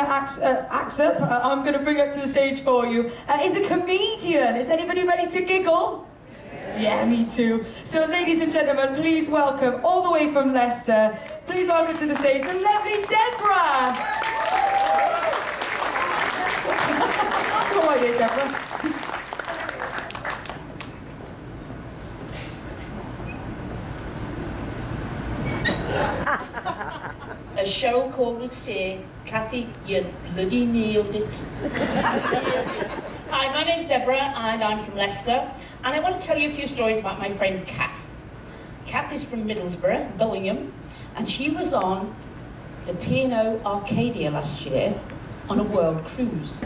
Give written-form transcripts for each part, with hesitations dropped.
I'm going to bring up to the stage for you is a comedian. Is anybody ready to giggle? Yeah, me too. So ladies and gentlemen, please welcome, all the way from Leicester, please welcome to the stage the lovely Debra. Go on here, Debra. As Cheryl Cole would say, Kathy, you bloody nailed it. Hi, my name's Debra and I'm from Leicester, and I want to tell you a few stories about my friend Kath. Kath is from Middlesbrough, Billingham, and she was on the P&O Arcadia last year on a world cruise.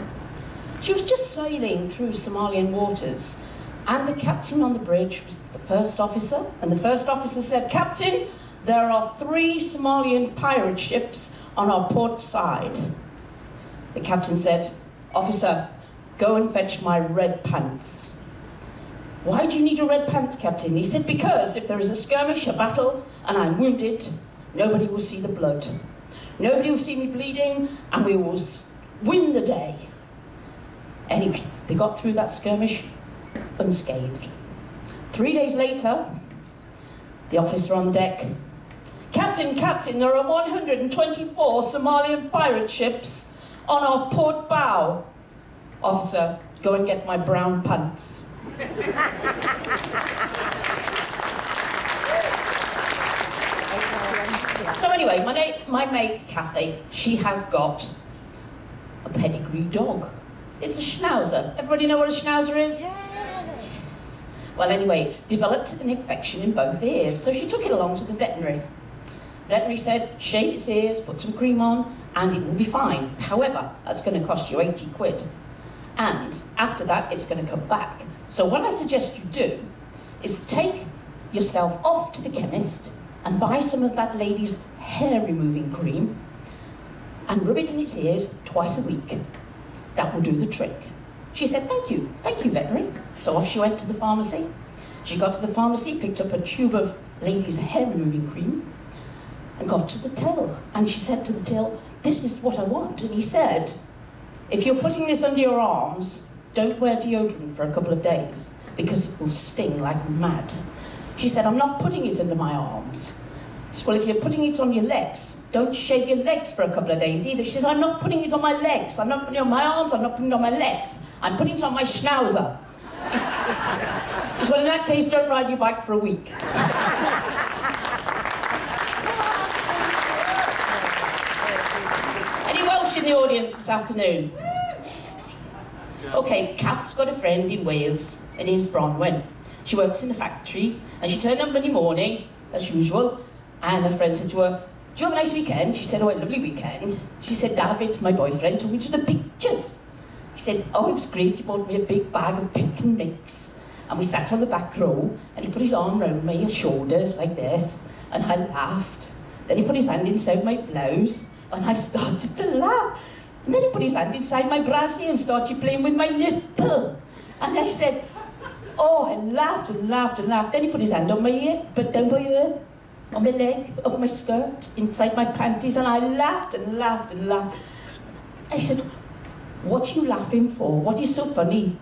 She was just sailing through Somalian waters, and the captain on the bridge was the first officer, and the first officer said, "Captain, there are 3 Somalian pirate ships on our port side." The captain said, "Officer, go and fetch my red pants." "Why do you need your red pants, Captain?" He said, "Because if there is a skirmish, a battle, and I'm wounded, nobody will see the blood. Nobody will see me bleeding, and we will win the day." Anyway, they got through that skirmish unscathed. 3 days later, the officer on the deck, "Captain, Captain, there are 124 Somalian pirate ships on our port bow." "Officer, go and get my brown pants." So anyway, my mate Kathy, she has got a pedigree dog. It's a schnauzer. Everybody know what a schnauzer is? Yes. Well, anyway, developed an infection in both ears, so she took it along to the veterinary. Veterinary said, shave its ears, put some cream on, and it will be fine. However, that's going to cost you 80 quid. And after that, it's going to come back. So what I suggest you do is take yourself off to the chemist and buy some of that lady's hair removing cream and rub it in its ears twice a week. That will do the trick. She said, thank you, veterinary. So off she went to the pharmacy. She got to the pharmacy, picked up a tube of lady's hair removing cream, and got to the till. And she said to the till, "This is what I want." And he said, "If you're putting this under your arms, don't wear deodorant for a couple of days, because it will sting like mad." She said, "I'm not putting it under my arms." She said, "Well, if you're putting it on your legs, don't shave your legs for a couple of days either." She said, "I'm not putting it on my legs. I'm not putting it on my arms. I'm not putting it on my legs. I'm putting it on my schnauzer." He said, "Well, in that case, don't ride your bike for a week." Any Welsh in the audience this afternoon? Okay, Kath's got a friend in Wales. Her name's Bronwyn. She works in a factory, and she turned up Monday morning, as usual, and her friend said to her, "Do you have a nice weekend?" She said, "Oh, a lovely weekend." She said, "David, my boyfriend, took me to the pictures." He said, "Oh, it was great. He bought me a big bag of pick and mix. And we sat on the back row, and he put his arm round my shoulders like this, and I laughed. Then he put his hand inside my blouse, and I started to laugh. And then he put his hand inside my brassiere and started playing with my nipple. And I said, oh, I laughed and laughed and laughed. Then he put his hand on my ear, but down my ear, on my leg, up my skirt, inside my panties, and I laughed and laughed and laughed. I said, "What are you laughing for? What is so funny?"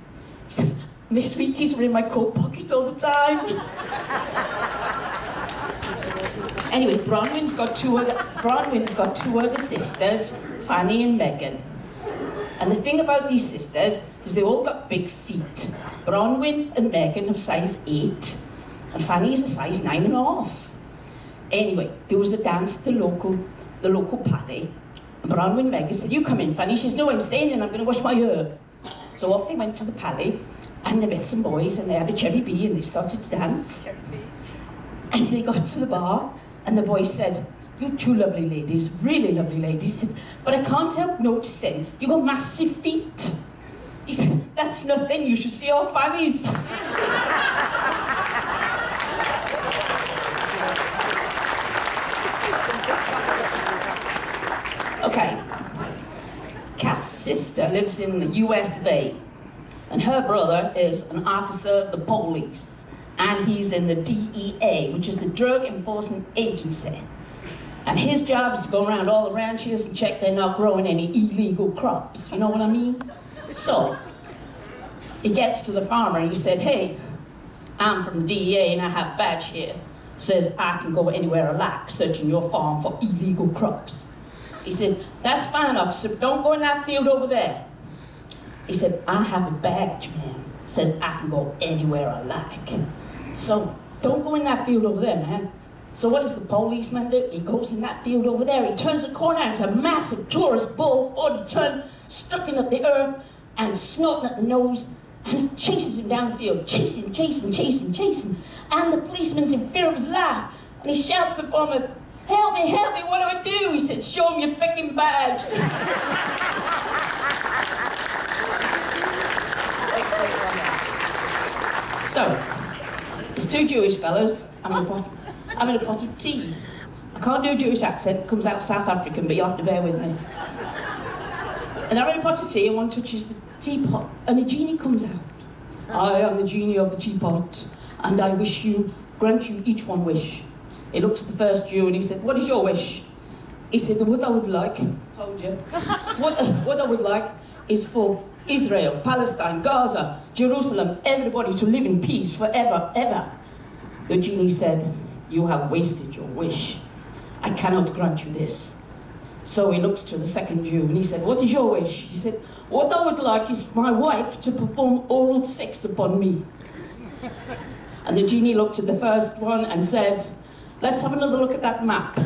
He said, "My sweeties were in my coat pocket all the time." Anyway, Bronwyn's got two other sisters, Fanny and Megan. And the thing about these sisters is they all got big feet. Bronwyn and Megan have size 8, and Fanny is a size 9.5. Anyway, there was a dance at the local party, and Bronwyn and Megan said, "You come in, Fanny." She says, "No, I'm staying in, I'm going to wash my hair." So off they went to the party, and they met some boys, and they had a cherry bee, and they started to dance. And they got to the bar, and the boys said, "You two lovely ladies, really lovely ladies." He said, "But I can't help noticing, you got massive feet." He said, "That's nothing, you should see our Fannies." Okay, Kath's sister lives in the US, and her brother is an officer of the police, and he's in the DEA, which is the Drug Enforcement Agency. And his job is to go around all the ranches and check they're not growing any illegal crops. You know what I mean? So, he gets to the farmer and he said, hey, I'm from the DEA and I have a badge here. Says I can go anywhere I like, searching your farm for illegal crops. He said, that's fine, officer, but don't go in that field over there. He said, I have a badge, man. Says I can go anywhere I like. So, don't go in that field over there, man. So what does the policeman do? He goes in that field over there, he turns the corner, and it's a massive Taurus bull, 40-ton, struck at the earth, and snorting at the nose, and he chases him down the field, chasing. And the policeman's in fear of his life, and he shouts to the farmer, help me, what do I do? He said, show him your fucking badge. So, there's two Jewish fellas, I'm in a pot of tea. I can't do a Jewish accent, it comes out South African, but you'll have to bear with me. And they're in a pot of tea, and one touches the teapot, and a genie comes out. I am the genie of the teapot, and I grant you each one wish. He looks at the first Jew, and he said, what is your wish? He said, what I would like, told you, what I would like is for Israel, Palestine, Gaza, Jerusalem, everybody to live in peace forever, ever. The genie said, you have wasted your wish. I cannot grant you this. So he looks to the second Jew and he said, what is your wish? He said, what I would like is for my wife to perform oral sex upon me. And the genie looked at the first one and said, let's have another look at that map.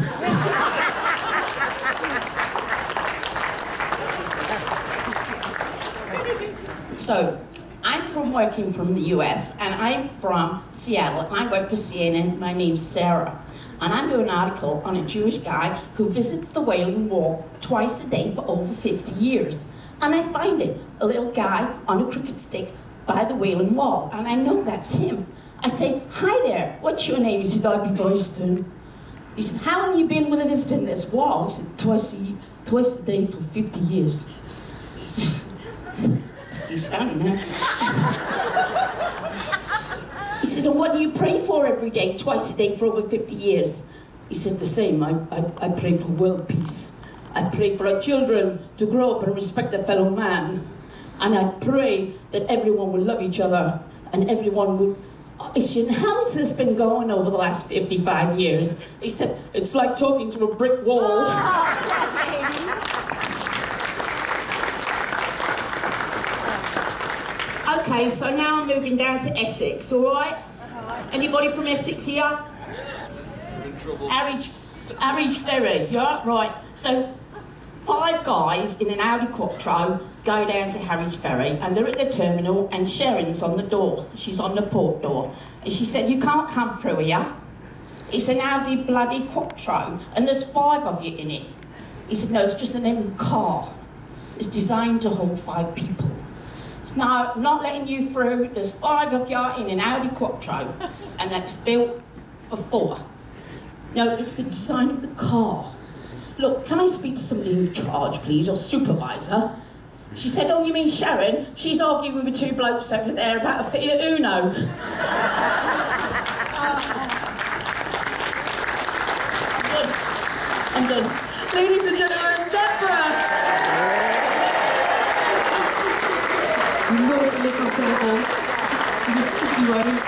So, I'm working from the US, and I'm from Seattle, and I work for CNN. My name's Sarah. And I'm doing an article on a Jewish guy who visits the Wailing Wall twice a day for over 50 years. And I find him, a little guy on a cricket stick by the Wailing Wall, and I know that's him. I say, hi there, what's your name? He said, I'm Royston. He said, how long have you been visiting this wall? He said, twice a day for 50 years. He's standing there. He said, and what do you pray for every day, twice a day for over 50 years? He said, the same, I pray for world peace. I pray for our children to grow up and respect their fellow man. And I pray that everyone will love each other and everyone will... He said, how has this been going over the last 55 years? He said, it's like talking to a brick wall. Okay, so now I'm moving down to Essex, all right? Anybody from Essex here? Harwich Ferry, yeah, right. So, 5 guys in an Audi Quattro go down to Harwich Ferry, and they're at the terminal, and Sharon's on the door. She's on the port door. And she said, you can't come through here. It's an Audi bloody Quattro, and there's 5 of you in it. He said, no, it's just the name of the car. It's designed to hold 5 people. No, I'm not letting you through. There's 5 of you in an Audi Quattro, and that's built for 4. No, it's the design of the car. Look, can I speak to somebody in charge, please, or supervisor? She said, oh, you mean Sharon? She's arguing with 2 blokes over there about a Fiat Uno. I'm done. Ladies and gentlemen, Debra! You know it's a little terrible. You should be wearing